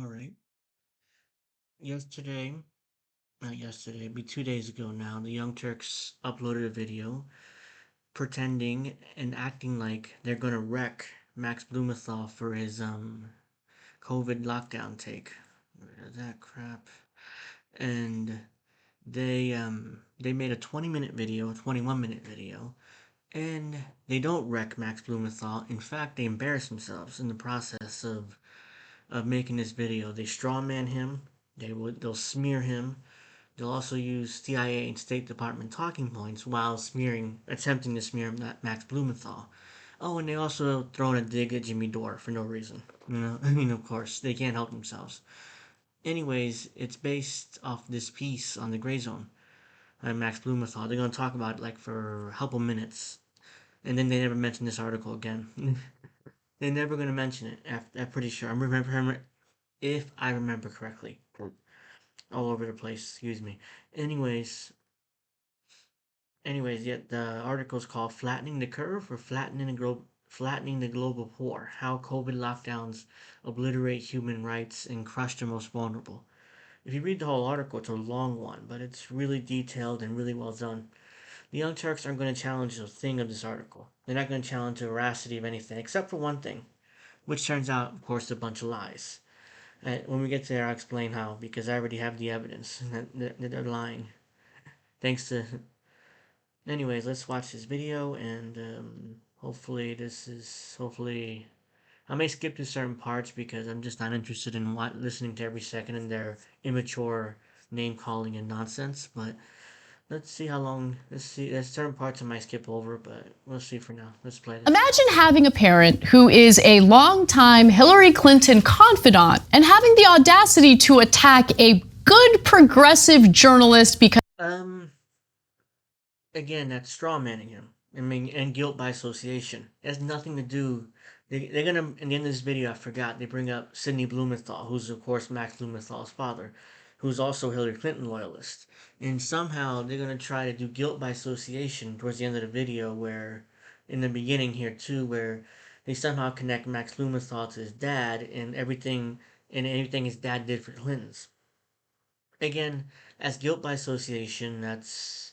All right. Yesterday, not yesterday, it'd be 2 days ago now, the Young Turks uploaded a video pretending and acting like they're gonna wreck Max Blumenthal for his COVID lockdown take. That crap. And they made a 20-minute video, a 21-minute video, and they don't wreck Max Blumenthal. In fact, they embarrass themselves in the process of making this video. They strawman him. They'll smear him. They'll also use CIA and State Department talking points while attempting to smear Max Blumenthal. Oh, and they also throw in a dig at Jimmy Dore for no reason. I mean, of course, they can't help themselves. Anyways, it's based off this piece on the Grayzone by Max Blumenthal. They're gonna talk about it like for a couple minutes, and then they never mention this article again. They're never gonna mention it. I'm pretty sure. If I remember correctly. All over the place. Excuse me. Anyways, yet the article is called "Flattening the Curve" or "Flattening the Global Poor: How COVID Lockdowns Obliterate Human Rights and Crush the Most Vulnerable." If you read the whole article, it's a long one, but it's really detailed and really well done. The Young Turks aren't going to challenge a thing of this article. They're not going to challenge the veracity of anything, except for one thing, which turns out, of course, a bunch of lies. When we get there, I'll explain how, because I already have the evidence that they're lying. Thanks to. Anyways, let's watch this video, and hopefully. I may skip to certain parts because I'm just not interested in listening to every second in their immature name calling and nonsense, but let's see how long. Let's see. There's certain parts I might skip over, but we'll see for now. Let's play this. Imagine having a parent who is a longtime Hillary Clinton confidant and having the audacity to attack a good progressive journalist because Again, that's straw manning him. I mean, and guilt by association. It has nothing to do. They're gonna, in the end of this video, I forgot, they bring up Sidney Blumenthal, who's of course Max Blumenthal's father, who's also a Hillary Clinton loyalist. And somehow they're gonna try to do guilt by association towards the end of the video, where, in the beginning here too, where they somehow connect Max Blumenthal to his dad and everything his dad did for Clintons. Again, as guilt by association, that's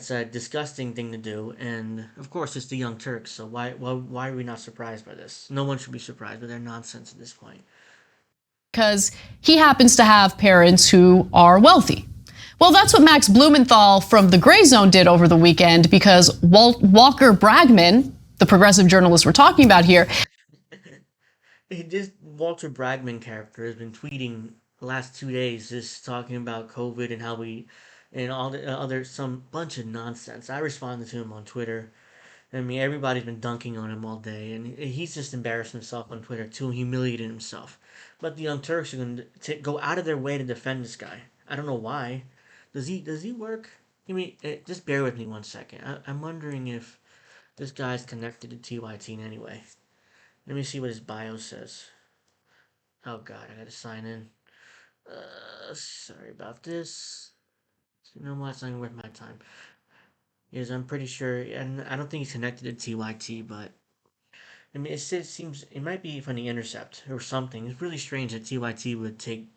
a disgusting thing to do, and of course it's the Young Turks, so why are we not surprised by this? No one should be surprised by their nonsense at this point. because he happens to have parents who are wealthy. Well, that's what Max Blumenthal from the Grayzone did over the weekend, because Walker Bragman, the progressive journalist we're talking about here. This Walter Bragman character has been tweeting the last 2 days, just talking about COVID and how we, and all the other, some bunch of nonsense. I responded to him on Twitter. I mean, everybody's been dunking on him all day, and he's just embarrassed himself on Twitter too, humiliated himself. But the Young Turks are going to go out of their way to defend this guy. I don't know why. Does he work? I mean, just bear with me 1 second. I'm wondering if this guy's connected to TYT in any way. Let me see what his bio says. Oh God, I gotta sign in. Sorry about this. You know what? It's not even worth my time. Yes, I'm pretty sure, and I don't think he's connected to TYT, but I mean, it might be from the Intercept or something. It's really strange that TYT would take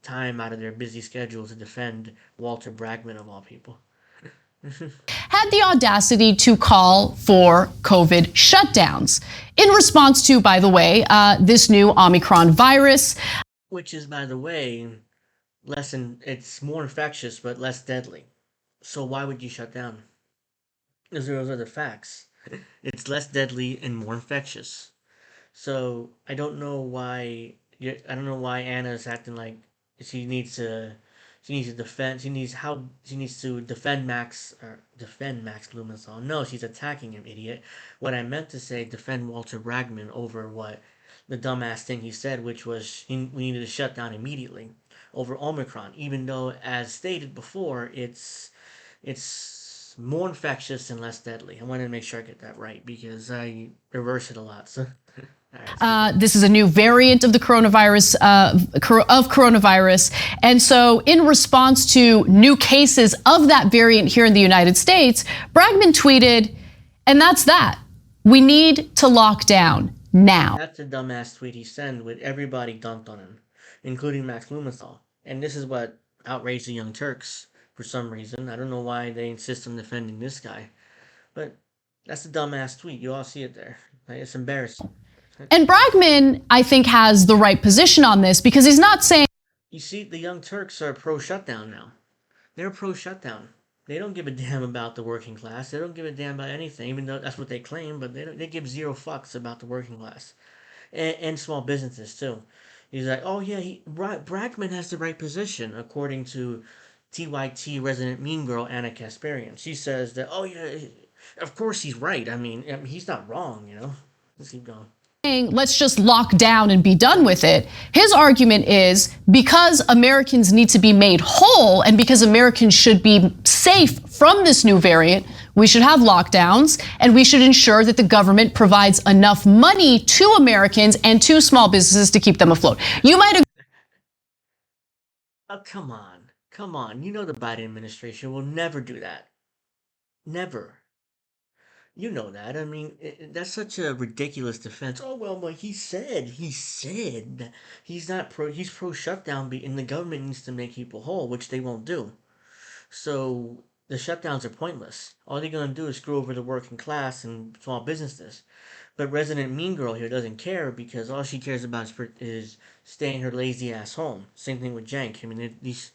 time out of their busy schedule to defend Walter Bragman of all people. Had the audacity to call for COVID shutdowns in response to, by the way, this new Omicron virus. Which is, by the way, it's more infectious but less deadly. So why would you shut down? Those are the facts. It's less deadly and more infectious. So I don't know why. I don't know why Anna's acting like she needs to. She needs to defend. She needs to defend Max Blumenthal. No, she's attacking him, idiot. What I meant to say, defend Walter Bragman over what the dumbass thing he said, which was we needed to shut down immediately over Omicron. Even though, as stated before, it's more infectious and less deadly. I wanted to make sure I get that right because I reverse it a lot. So. This is a new variant of the coronavirus, and so in response to new cases of that variant here in the United States, Bragman tweeted, and that's that. We need to lock down now. That's a dumbass tweet he sent with everybody dumped on him. including Max Blumenthal. And this is what outraged the Young Turks for some reason. I don't know why they insist on defending this guy, but that's a dumbass tweet. You all see it there. Like, it's embarrassing. And Bragman, I think, has the right position on this because he's not saying. You see, the Young Turks are pro shutdown now. They're pro shutdown. They don't give a damn about the working class. They don't give a damn about anything, even though that's what they claim. But they give zero fucks about the working class and small businesses too. He's like, oh yeah, Brackman has the right position according to TYT resident mean girl Anna Kasparian. She says that, oh yeah, of course he's right. I mean he's not wrong. Let's keep going. Let's just lock down and be done with it. His argument is because Americans need to be made whole and because Americans should be safe from this new variant, we should have lockdowns and we should ensure that the government provides enough money to Americans and to small businesses to keep them afloat. You might agree. Oh, come on. Come on. You know the Biden administration will never do that. Never. You know that. I mean, that's such a ridiculous defense. Oh well, he said he's pro shutdown, and the government needs to make people whole, which they won't do. So the shutdowns are pointless. All they're gonna do is screw over the working class and small businesses. But resident mean girl here doesn't care because all she cares about is staying her lazy ass home. Same thing with Jank. I mean, these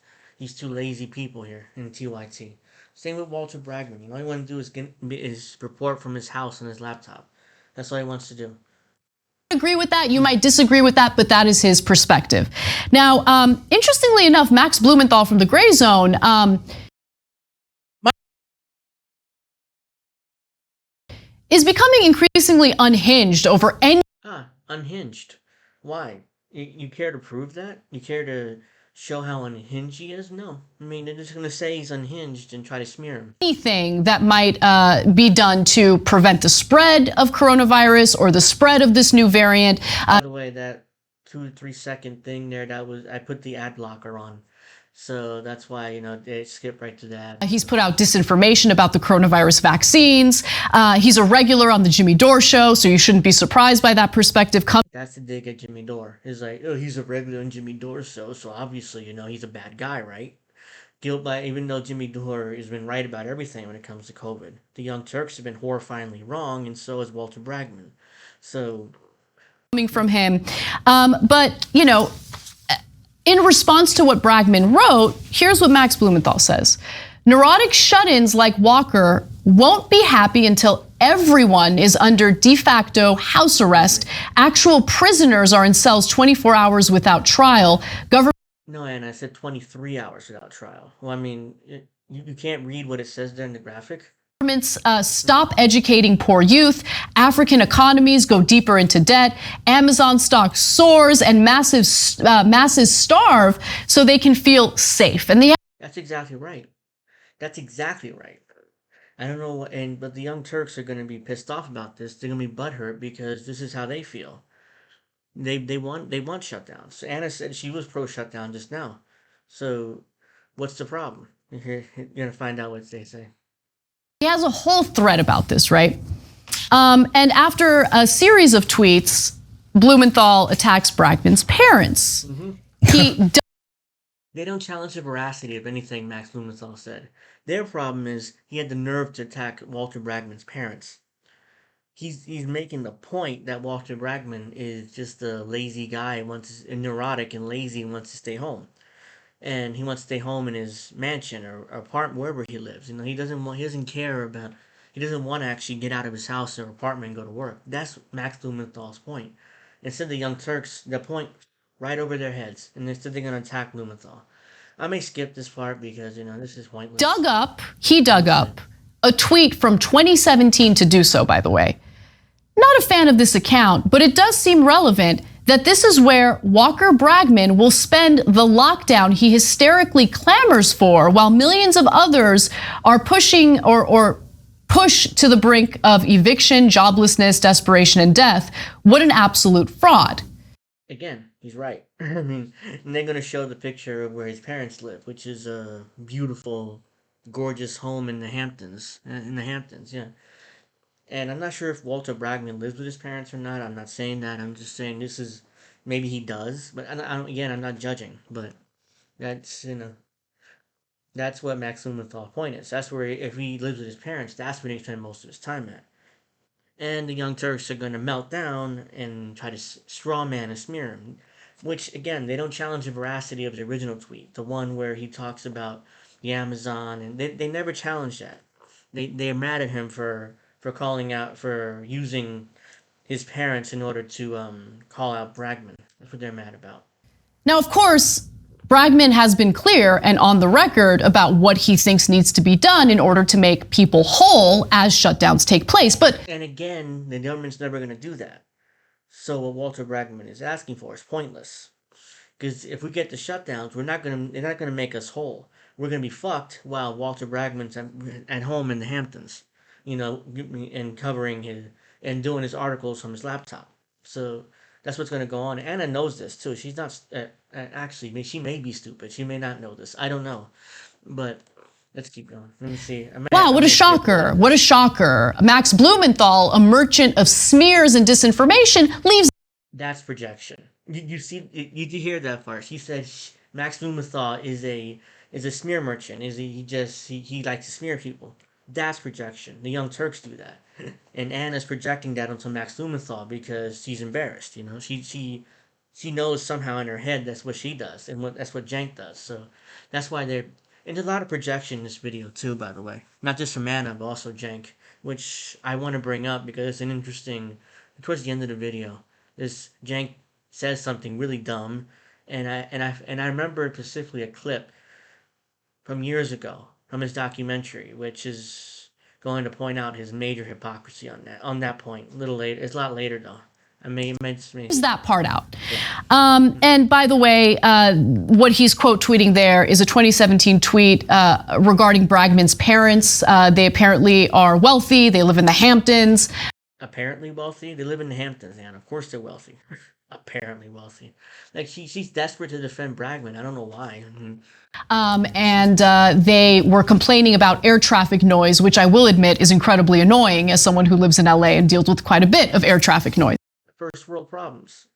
two lazy people here in TYT. Same with Walter Bragman. All he wants to do is report from his house on his laptop. That's all he wants to do. Agree with that. You might disagree with that, but that is his perspective. Now, interestingly enough, Max Blumenthal from the Grayzone is becoming increasingly unhinged over any. Unhinged. Why? You care to prove that? You care to show how unhinged he is? No. I mean, they're just going to say he's unhinged and try to smear him. Anything that might be done to prevent the spread of coronavirus or the spread of this new variant. By the way, that 2 to 3 second thing there, I put the ad blocker on. So that's why, they skip right to that. He's put out disinformation about the coronavirus vaccines. He's a regular on the Jimmy Dore show, so you shouldn't be surprised by that perspective. That's the dig at Jimmy Dore. It's like, oh, he's a regular on Jimmy Dore's show, so obviously, he's a bad guy, right? Guilt by, even though Jimmy Dore has been right about everything when it comes to COVID. The Young Turks have been horrifyingly wrong, and so has Walter Bragman. So coming from him. But, in response to what Bragman wrote, here's what Max Blumenthal says. Neurotic shut-ins like Walker won't be happy until everyone is under de facto house arrest. Actual prisoners are in cells 24 hours without trial. No, and I said 23 hours without trial. Well, I mean, you can't read what it says there in the graphic. Governments stop educating poor youth. African economies go deeper into debt. Amazon stock soars and masses starve so they can feel safe. And that's exactly right. That's exactly right. I don't know, but the Young Turks are going to be pissed off about this. They're going to be butthurt because this is how they feel. They want shutdowns. So Anna said she was pro shutdown just now. So what's the problem? You're going to find out what they say. He has a whole thread about this, right? And after a series of tweets, Blumenthal attacks Bragman's parents. Mm-hmm. They don't challenge the veracity of anything Max Blumenthal said. Their problem is he had the nerve to attack Walter Bragman's parents. He's making the point that Walter Bragman is just a lazy guy, neurotic and lazy, and wants to stay home. And he wants to stay home in his mansion or apartment, wherever he lives. He doesn't care about. He doesn't want to actually get out of his house or apartment and go to work. That's Max Blumenthal's point. Instead, the Young Turks, the point right over their heads, and instead they're going to attack Blumenthal. I may skip this part because this is pointless. He dug up a tweet from 2017 to do so, by the way. Not a fan of this account, but it does seem relevant that this is where Walker Bragman will spend the lockdown he hysterically clamors for, while millions of others are pushing or push to the brink of eviction, joblessness, desperation, and death. What an absolute fraud. Again, he's right. I mean, and they're going to show the picture of where his parents live, which is a beautiful, gorgeous home in the Hamptons. Yeah. And I'm not sure if Walter Bragman lives with his parents or not. I'm not saying that. I'm just saying this is Maybe he does, but again, I'm not judging. But that's that's what Max Lumenthal point is. That's where if he lives with his parents, that's where he spends most of his time at. And the Young Turks are going to melt down and try to straw man and smear him. Which again, they don't challenge the veracity of the original tweet, the one where he talks about the Amazon, and they never challenge that. They're mad at him for calling out for using his parents in order to call out Bragman. That's what they're mad about. Now, of course, Bragman has been clear and on the record about what he thinks needs to be done in order to make people whole as shutdowns take place. But and again, the government's never going to do that. So what Walter Bragman is asking for is pointless. Because if we get the shutdowns, they're not gonna make us whole. We're gonna be fucked while Walter Bragman's at home in the Hamptons, and covering his and doing his articles from his laptop. So that's what's gonna go on. Anna knows this too. She's not actually. She may be stupid. She may not know this. I don't know. But let's keep going. Let me see. wow, what a shocker. What a shocker. Max Blumenthal, a merchant of smears and disinformation, leaves. That's projection. You see, you hear that part. She said Max Blumenthal is a smear merchant. Is he likes to smear people? That's projection. The Young Turks do that, and Anna's projecting that onto Max Blumenthal because she's embarrassed. She knows somehow in her head that's what she does, and that's what Jank does. So that's why they're. And there's a lot of projection in this video too, by the way. Not just from Anna, but also Jank, which I want to bring up because it's an interesting. Towards the end of the video, this Jank says something really dumb, and I remember specifically a clip from years ago from his documentary, which is going to point out his major hypocrisy on that point. A little later, it's a lot later though. I may that part out. And by the way, what he's quote tweeting there is a 2017 tweet regarding Bragman's parents. They apparently are wealthy. They live in the Hamptons. Apparently wealthy. They live in the Hamptons, and of course they're wealthy. Apparently wealthy. Like she's desperate to defend Bragman. I don't know why. And they were complaining about air traffic noise, which I will admit is incredibly annoying as someone who lives in LA and deals with quite a bit of air traffic noise. First world problems.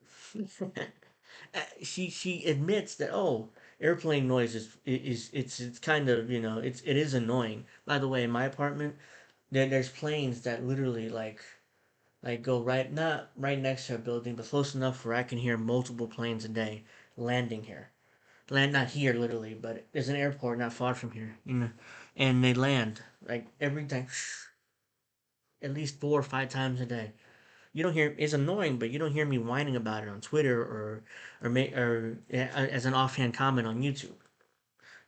She admits that airplane noise is it's kind of it is annoying. By the way, in my apartment, there's planes that literally like go not right next to our building, but close enough where I can hear multiple planes a day landing here. Land not here literally, but there's an airport not far from here, and they land like every time, at least 4 or 5 times a day. You don't hear it's annoying, but you don't hear me whining about it on Twitter or as an offhand comment on YouTube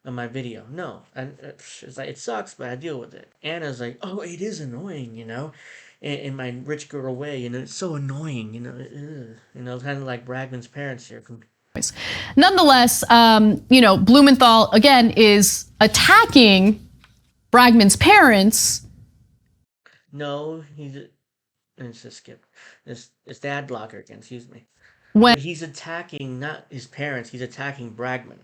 on my video. No, and it's like it sucks, but I deal with it. Anna's like, oh, it is annoying, in my rich girl way, it's so annoying, kind of like Bragman's parents here. Nonetheless, Blumenthal again is attacking Bragman's parents. No, it's just skip. It's the ad blocker again. Excuse me. When But he's attacking not his parents. He's attacking Bragman,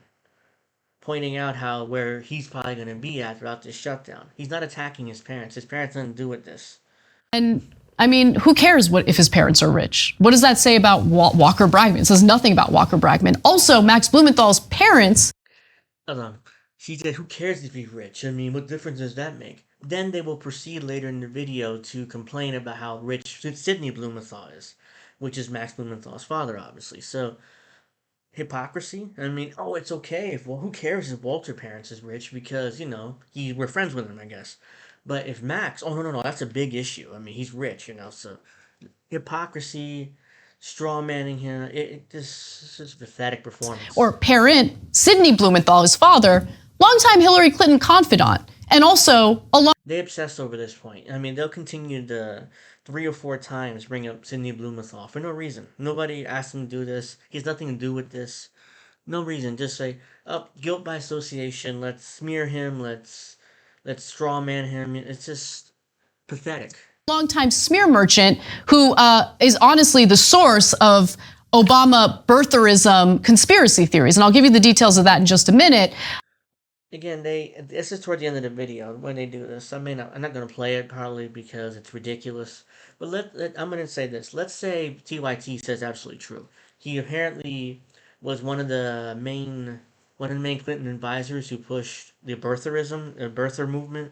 pointing out where he's probably going to be at throughout this shutdown. He's not attacking his parents. His parents nothing to do with this. And I mean, who cares if his parents are rich? What does that say about Walker Bragman? It says nothing about Walker Bragman. Also, Max Blumenthal's parents. Hold on. She said, who cares if he's rich? I mean, what difference does that make? Then they will proceed later in the video to complain about how rich Sidney Blumenthal is, which is Max Blumenthal's father, obviously. So, hypocrisy? I mean, it's okay who cares if Walter parents is rich because, we're friends with him, I guess. But if Max, no, that's a big issue. I mean, he's rich, so hypocrisy, straw manning him, this is pathetic performance. Or parent, Sidney Blumenthal, his father, longtime Hillary Clinton confidant, and also a long. They obsess over this point. I mean, they'll continue to 3 or 4 times bring up Sidney Blumenthal for no reason. Nobody asked him to do this. He has nothing to do with this. No reason. Just say, guilt by association. Let's smear him. Let's straw man him. It's just pathetic. Longtime smear merchant who is honestly the source of Obama birtherism conspiracy theories. And I'll give you the details of that in just a minute. Again, this is toward the end of the video when they do this. I'm not going to play it probably because it's ridiculous. But I'm going to say this. Let's say TYT says absolutely true. He apparently was one of the main Clinton advisors who pushed the birther movement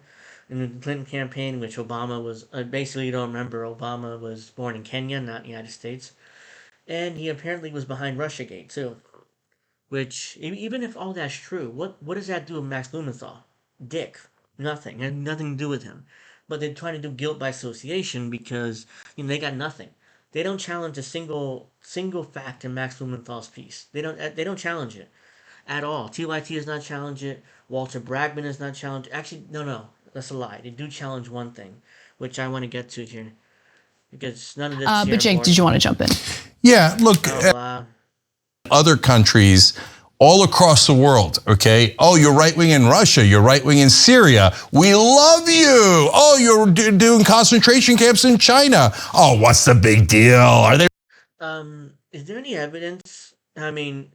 in the Clinton campaign, which Obama was basically, you don't remember, Obama was born in Kenya, not the United States, and he apparently was behind RussiaGate too. Which, even if all that's true, what does that do with Max Blumenthal? Dick. Nothing. It had nothing to do with him. But they're trying to do guilt by association because they got nothing. They don't challenge a single fact in Max Blumenthal's piece. They don't challenge it at all. TYT does not challenge it. Walter Bragman does not challenge. Actually, no, that's a lie. They do challenge one thing, which I want to get to here because none of this is But Jake, important. did you want to jump in? Yeah, look, other countries all across the world, okay? Oh, you're right-wing in Russia. You're right-wing in Syria. We love you. Oh, you're doing concentration camps in China. Oh, what's the big deal? Are they? Is there any evidence? I mean,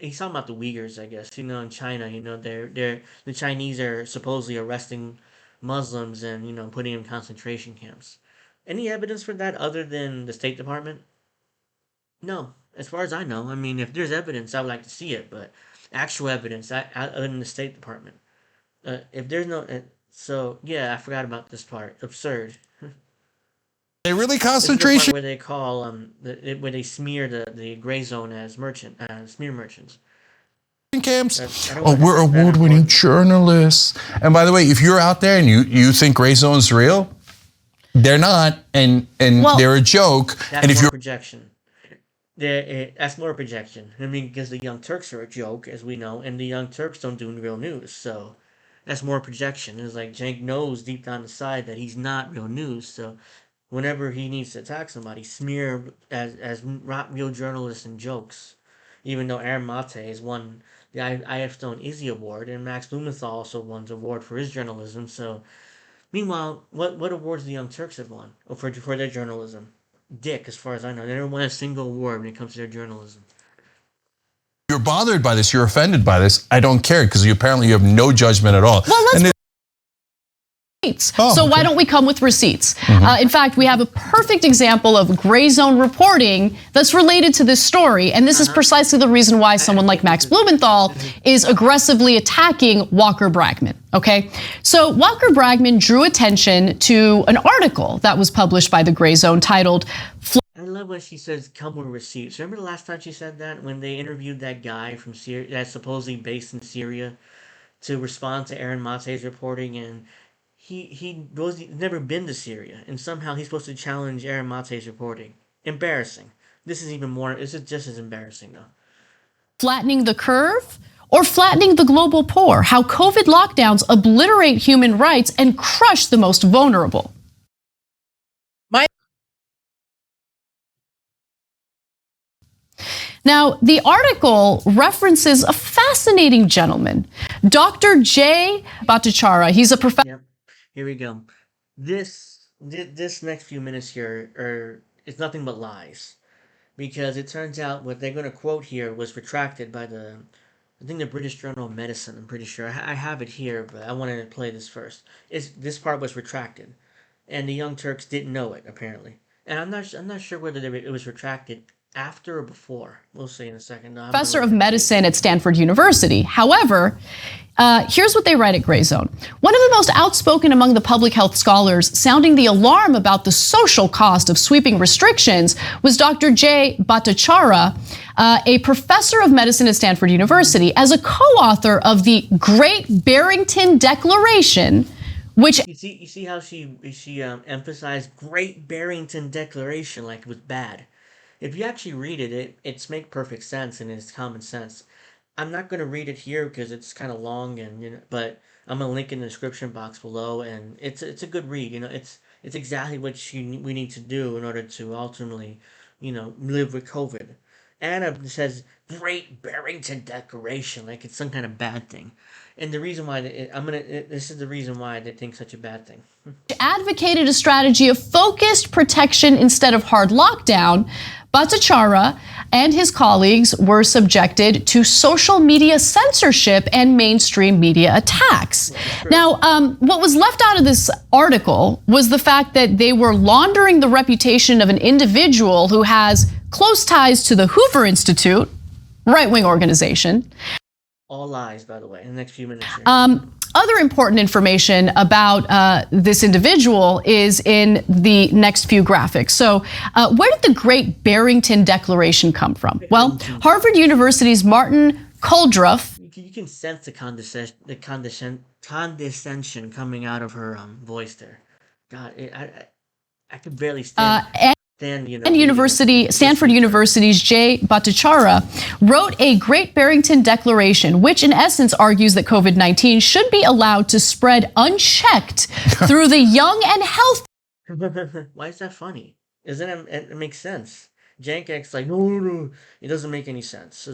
he's talking about the Uyghurs, I guess. In China, the Chinese are supposedly arresting Muslims and putting them in concentration camps. Any evidence for that other than the State Department? No, as far as I know. I mean, if there's evidence, I would like to see it, but actual evidence other than the State Department. If there's no, so yeah, I forgot about this part. Absurd. They really This is the concentration part where they call where they smear the Grayzone as smear merchants. camps? I don't Oh, want we're to that award-winning important. journalists. And by the way, if you're out there and you think Grayzone's real, they're not, and Well, they're a joke. That's And if more you're projection. That's more projection. I mean, because the Young Turks are a joke, as we know, and the Young Turks don't do real news, so that's more projection. It's like Cenk knows deep down inside that he's not real news, so whenever he needs to attack somebody, smear as not real journalists and jokes. Even though Aaron Mate has won the I.F. Stone Izzy Award, and Max Blumenthal also won the award for his journalism. So, meanwhile, what awards the Young Turks have won for their journalism? Dick, as far as I know, they never won a single award when it comes to their journalism. bothered by this, you're offended by this, I don't care, because apparently you have no judgment at all. Well, let's. And So why don't we come with receipts? In fact, we have a perfect example of Grayzone reporting that's related to this story, and this is precisely the reason why someone like Max Blumenthal is aggressively attacking Walker Bragman, okay? So Walker Bragman drew attention to an article that was published by the Grayzone titled I love when she says "come with receipts." Remember the last time she said that when they interviewed that guy from Syria, that's supposedly based in Syria, to respond to Aaron Mate's reporting, and he's never been to Syria, and somehow he's supposed to challenge Aaron Mate's reporting. Embarrassing. This is even more. This is just as embarrassing though. flattening the curve or flattening the global poor, how COVID lockdowns obliterate human rights and crush the most vulnerable. Now, the article references a fascinating gentleman, Dr. J. Bhattacharya. He's a professor. Yep. Here we go. This next few minutes here is nothing but lies, because it turns out what they're going to quote here was retracted by I think the British Journal of Medicine. I'm pretty sure I have it here, but I wanted to play this first. This part was retracted, and the Young Turks didn't know it apparently, and I'm not sure whether it was retracted after or before. We'll see in a second. No, Professor of medicine at Stanford University. However, here's what they write at Grayzone. One of the most outspoken among the public health scholars sounding the alarm about the social cost of sweeping restrictions was Dr. J. Bhattacharya, a professor of medicine at Stanford University, as a co-author of the Great Barrington Declaration, which you see how she emphasized Great Barrington Declaration like it was bad. If you actually read it makes perfect sense and it's common sense. I'm not going to read it here because it's kind of long, and but I'm gonna link in the description box below, and it's a good read. It's exactly what we need to do in order to ultimately, live with COVID. Anna says Great Barrington Declaration like it's some kind of bad thing, and the reason why this is the reason why they think such a bad thing. advocated a strategy of focused protection instead of hard lockdown, Bhattacharya and his colleagues were subjected to social media censorship and mainstream media attacks. Now, what was left out of this article was the fact that they were laundering the reputation of an individual who has close ties to the Hoover Institute, right-wing organization. All lies, by the way, in the next few minutes here. Other important information about this individual is in the next few graphics. So where did the Great Barrington Declaration come from? Well, Harvard University's Martin Kulldorff. You can sense the condescension coming out of her voice there. God, I could barely stand. Stanford University's Jay Bhattacharya wrote a Great Barrington Declaration, which in essence argues that COVID-19 should be allowed to spread unchecked through the young and healthy. Why is that funny? It makes sense. Jankek's like, no, it doesn't make any sense.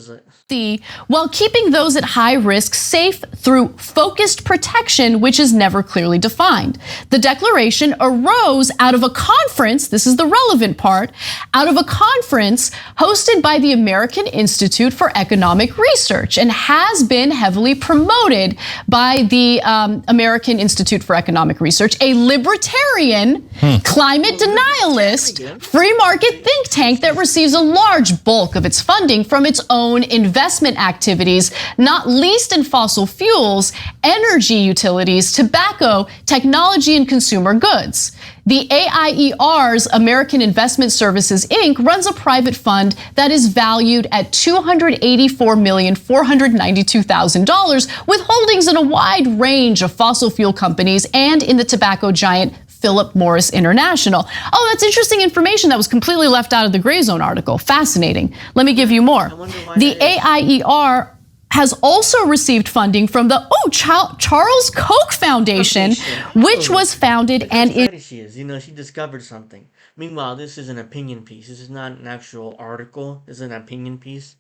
While keeping those at high risk safe through focused protection, which is never clearly defined. The declaration arose out of a conference, this is the relevant part, out of a conference hosted by the American Institute for Economic Research and has been heavily promoted by the American Institute for Economic Research, a libertarian, climate denialist, free market think tank that receives a large bulk of its funding from its own investment activities, not least in fossil fuels, energy utilities, tobacco, technology, and consumer goods. The AIER's American Investment Services, Inc. runs a private fund that is valued at $284,492,000 with holdings in a wide range of fossil fuel companies and in the tobacco giant Philip Morris International. Oh, that's interesting information that was completely left out of the Grayzone article. Fascinating. Let me give you more. The AIER has also received funding from the Charles Koch Foundation, which was founded and she discovered something. Meanwhile, this is an opinion piece. This is not an actual article. This is an opinion piece.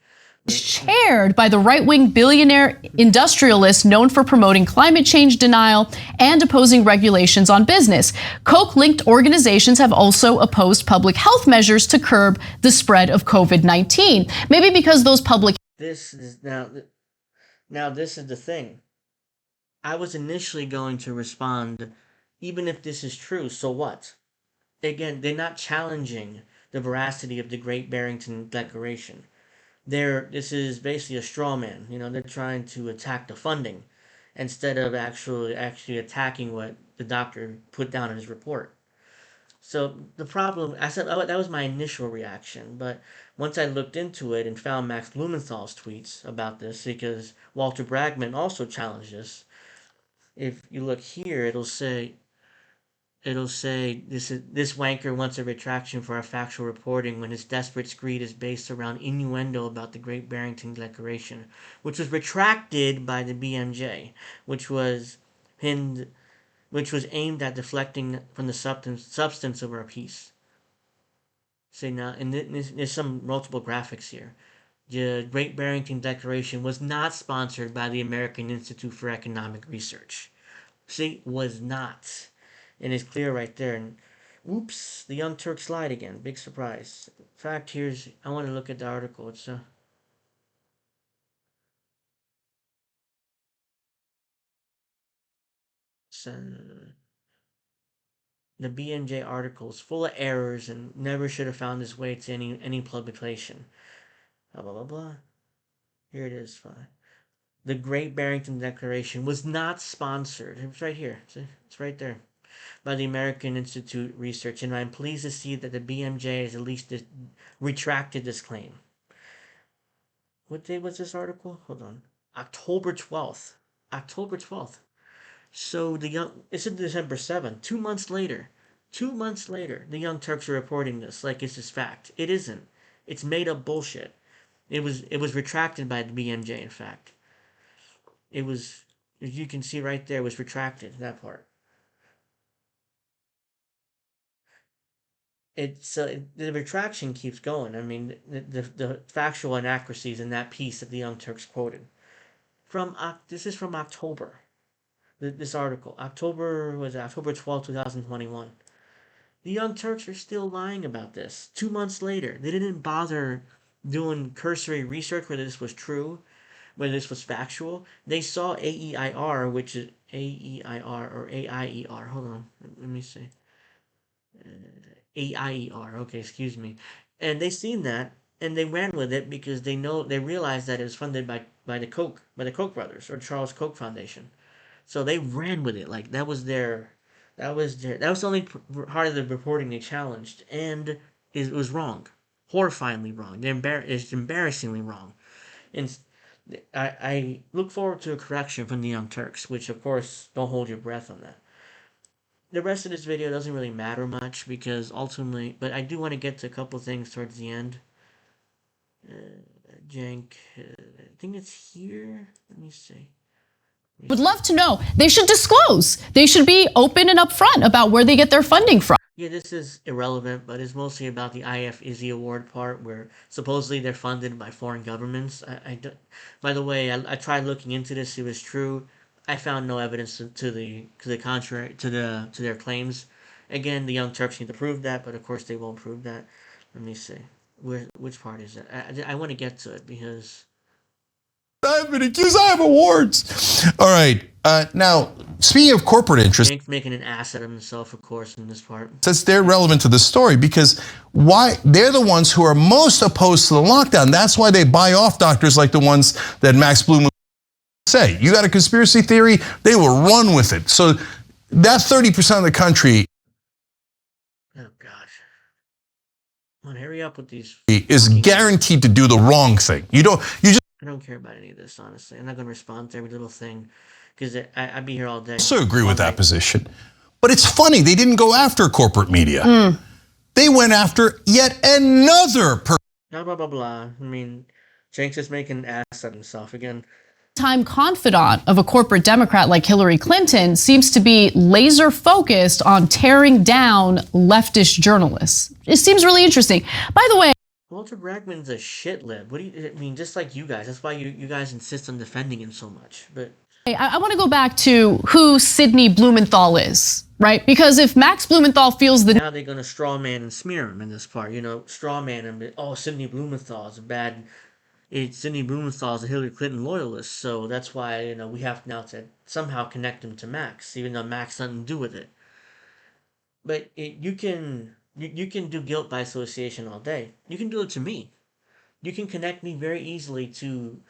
Chaired by the right-wing billionaire industrialist known for promoting climate change denial and opposing regulations on business. Koch-linked organizations have also opposed public health measures to curb the spread of COVID-19. Maybe because those public... This is now this is the thing. I was initially going to respond, even if this is true, so what? Again, they're not challenging the veracity of the Great Barrington Declaration. This is basically a straw man. They're trying to attack the funding instead of actually attacking what the doctor put down in his report. So the problem, I said that was my initial reaction, but once I looked into it and found Max Blumenthal's tweets about this, because Walter Bragman also challenged this. If you look here, it'll say this wanker wants a retraction for our factual reporting when his desperate screed is based around innuendo about the Great Barrington Declaration, which was retracted by the BMJ, which was aimed at deflecting from the substance of our piece. See now, and there's some multiple graphics here. The Great Barrington Declaration was not sponsored by the American Institute for Economic Research. See, was not. And it's clear right there. And whoops, the Young Turks lied again. Big surprise. In fact, I want to look at the article. It's the BMJ article is full of errors and never should have found its way to any publication. Blah blah blah blah. Here it is. The Great Barrington Declaration was not sponsored. It's right here. See? It's right there. By the American Institute Research, and I'm pleased to see that the BMJ has at least retracted this claim. What day was this article? Hold on. October 12th. October 12th. So it's in December 7th. 2 months later. 2 months later, the Young Turks are reporting this like it's just fact. It isn't. It's made up bullshit. It was retracted by the BMJ, in fact. It was, as you can see right there, it was retracted, that part. The retraction keeps going. I mean, the factual inaccuracies in that piece that the Young Turks quoted. This is from October. This article. October 12th, 2021. The Young Turks are still lying about this. 2 months later. They didn't bother doing cursory research whether this was true, whether this was factual. They saw AEIR, which is AEIR or AIER. Hold on. Let me see. AIER, okay, excuse me. and they seen that and they ran with it because they realized that it was funded by the Koch brothers or Charles Koch Foundation. So they ran with it like that was the only part of the reporting they challenged, and it was wrong, horrifyingly wrong. It's embarrassingly wrong, and I look forward to a correction from the Young Turks, which of course don't hold your breath on that. The rest of this video doesn't really matter much because ultimately, but I do want to get to a couple things towards the end. Jank, I think it's here. Let me see. Would love to know. They should disclose. They should be open and upfront about where they get their funding from. Yeah, this is irrelevant, but it's mostly about the IF Izzy Award part, where supposedly they're funded by foreign governments. By the way, I tried looking into this; it was true. I found no evidence to the contrary to their claims. Again, the Young Turks need to prove that, but of course they won't prove that. Let me see. Which part is it? I want to get to it because I've been accused. I have awards. All right. Now, speaking of corporate interests, Jank's making an ass out of himself, of course, in this part. they're relevant to the story because why they're the ones who are most opposed to the lockdown. That's why they buy off doctors like the ones that Max Bloom say. You got a conspiracy theory, they will run with it. So that 30% of the country Oh gosh. Come on, hurry up with these. is guaranteed to do the wrong thing. You just I don't care about any of this, honestly. I'm not going to respond to every little thing because I'd be here all day. also agree with that position. But it's funny, they didn't go after corporate media. They went after yet another person. Blah, blah, blah, blah. I mean, Jenks is making an ass of himself again. Time confidant of a corporate Democrat like Hillary Clinton seems to be laser focused on tearing down leftist journalists. It seems really interesting. By the way, Walter Bragman's a shit lib. What do you I mean? Just like you guys. That's why you guys insist on defending him so much. But I want to go back to who Sidney Blumenthal is, right? Because if Max Blumenthal feels the now they're gonna straw man and smear him in this part. You know, straw man him. Oh, Sidney Blumenthal is a bad. Sidney Blumenthal is a Hillary Clinton loyalist, so that's why we have now to somehow connect him to Max, even though Max had nothing to do with it. But you can do guilt by association all day. You can do it to me. You can connect me very easily to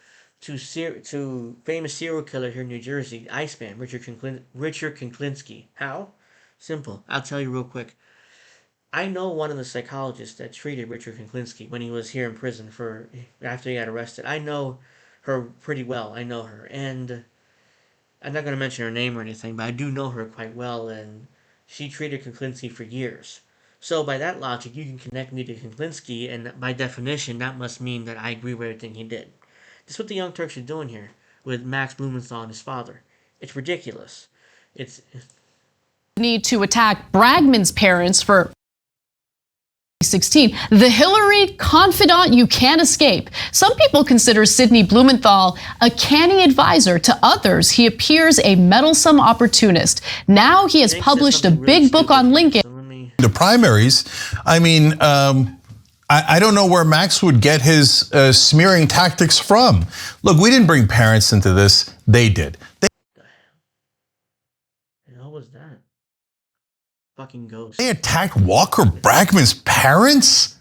famous serial killer here in New Jersey, Iceman, Richard Kuklinski. How? Simple. I'll tell you real quick. I know one of the psychologists that treated Richard Kuklinski when he was here in prison after he got arrested. I know her pretty well. I know her, and I'm not going to mention her name or anything, but I do know her quite well, and she treated Kuklinski for years. So by that logic, you can connect me to Kuklinski, and by definition, that must mean that I agree with everything he did. That's what the Young Turks are doing here with Max Blumenthal and his father. It's ridiculous. It's need to attack Bragman's parents for 2016, the Hillary confidant you can't escape. Some people consider Sidney Blumenthal a canny advisor. To others, he appears a meddlesome opportunist. Now he has published a big book on Lincoln. The primaries, I mean, I don't know where Max would get his smearing tactics from. Look, we didn't bring parents into this. They did. What was that? Fucking ghost. They attacked Walker Bragman's parents?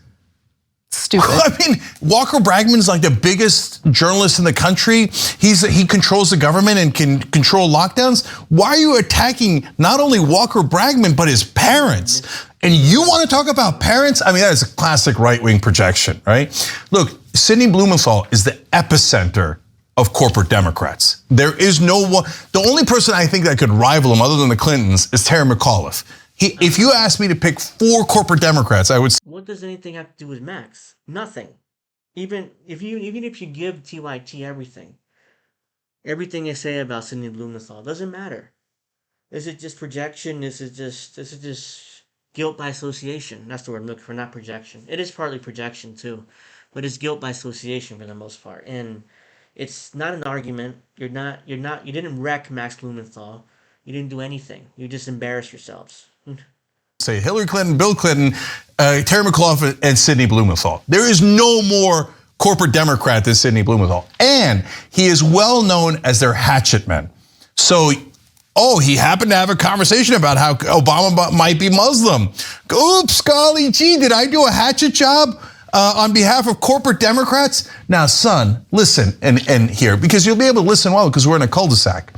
Stupid. I mean, Walker Bragman's like the biggest journalist in the country. He controls the government and can control lockdowns. Why are you attacking not only Walker Bragman, but his parents? And you want to talk about parents? I mean, that is a classic right-wing projection, right? Look, Sidney Blumenthal is the epicenter of corporate Democrats. There is no one. The only person I think that could rival him other than the Clintons is Terry McAuliffe. If you asked me to pick 4 corporate Democrats, I would say. What does anything have to do with Max? Nothing. Even if you give TYT everything they say about Sidney Blumenthal doesn't matter. This is just projection. This is just guilt by association. That's the word I'm looking for, not projection. It is partly projection too, but it's guilt by association for the most part. And it's not an argument. You didn't wreck Max Blumenthal. You didn't do anything. You just embarrassed yourselves. Say Hillary Clinton, Bill Clinton, Terry McAuliffe, and Sidney Blumenthal. There is no more corporate Democrat than Sidney Blumenthal. And he is well known as their hatchet man. So, he happened to have a conversation about how Obama might be Muslim. Oops, golly gee, did I do a hatchet job? on behalf of corporate Democrats. Now, son, listen and here, because you'll be able to listen well because we're in a cul-de-sac.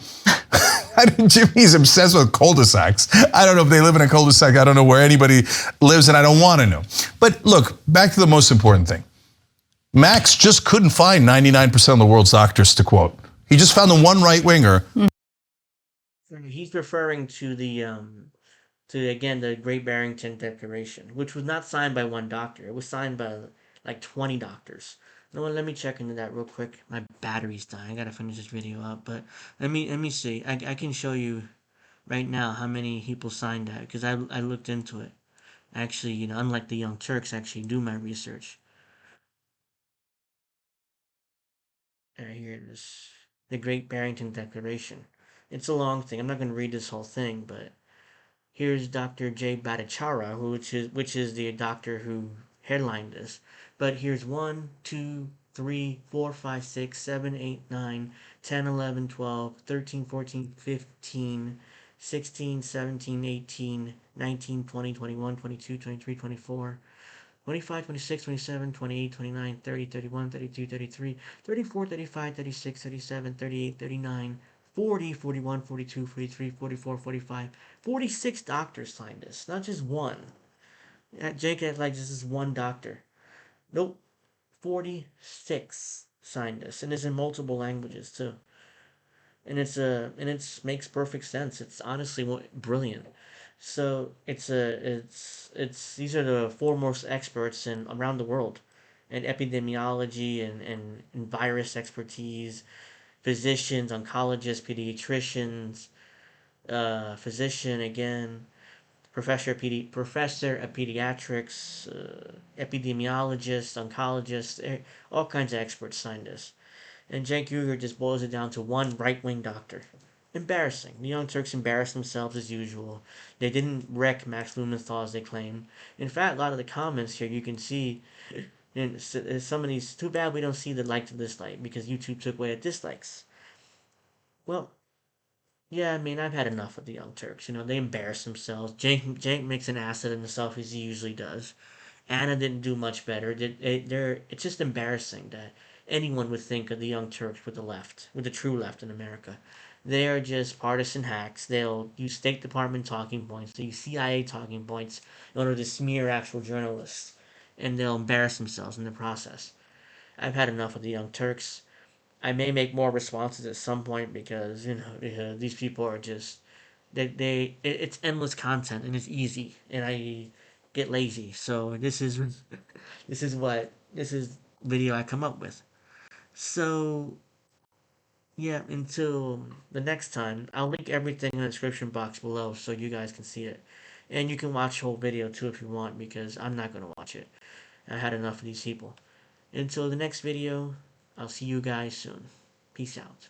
Jimmy's obsessed with cul-de-sacs. I don't know if they live in a cul-de-sac. I don't know where anybody lives, and I don't want to know. But look, back to the most important thing. Max just couldn't find 99% of the world's doctors to quote. He just found the one right-winger. He's referring to the Great Barrington Declaration, which was not signed by one doctor. It was signed by like 20 doctors. You know what, let me check into that real quick. My battery's dying. I gotta finish this video up, but let me see. I can show you right now how many people signed that because I looked into it. Actually, unlike the Young Turks, I actually do my research. Here it is. The Great Barrington Declaration. It's a long thing. I'm not gonna read this whole thing, but here's Dr. J. Bhattacharya, which is the doctor who headlined this. But here's 1, 2, 3, 4, 5, 6, 7, 8, 9, 10, 11, 12, 13, 14, 15, 16, 17, 18, 19, 20, 21, 22, 23, 24, 25, 26, 27, 28, 29, 30, 31, 32, 33, 34, 35, 36, 37, 38, 39, 40, 41, 42, 43, 44, 45, 46 doctors signed this. Not just one. Jake acts like this is one doctor. Nope. 46 signed this. And it's in multiple languages too. And it's makes perfect sense. It's honestly brilliant. So it's these are the foremost experts in around the world in epidemiology and virus expertise, physicians, oncologists, pediatricians, physician again, professor of pediatrics, epidemiologists, oncologists, all kinds of experts signed this. And Cenk Uygur just boils it down to one right-wing doctor. Embarrassing. The Young Turks embarrassed themselves as usual. They didn't wreck Max Blumenthal as they claim. In fact, a lot of the comments here you can see in some of these. Too bad we don't see the like to dislike because YouTube took away the dislikes. Well, yeah, I mean I've had enough of the Young Turks. They embarrass themselves. Cenk makes an ass of himself as he usually does. Anna didn't do much better. It's just embarrassing that anyone would think of the Young Turks with the left, with the true left in America. They are just partisan hacks. They'll use State Department talking points, they use CIA talking points in order to smear actual journalists, and they'll embarrass themselves in the process. I've had enough of the Young Turks. I may make more responses at some point because these people are just it's endless content and it's easy and I get lazy. So this is video I come up with. So yeah, until the next time, I'll link everything in the description box below so you guys can see it. And you can watch the whole video too if you want because I'm not gonna watch it. I had enough of these people. Until the next video, I'll see you guys soon. Peace out.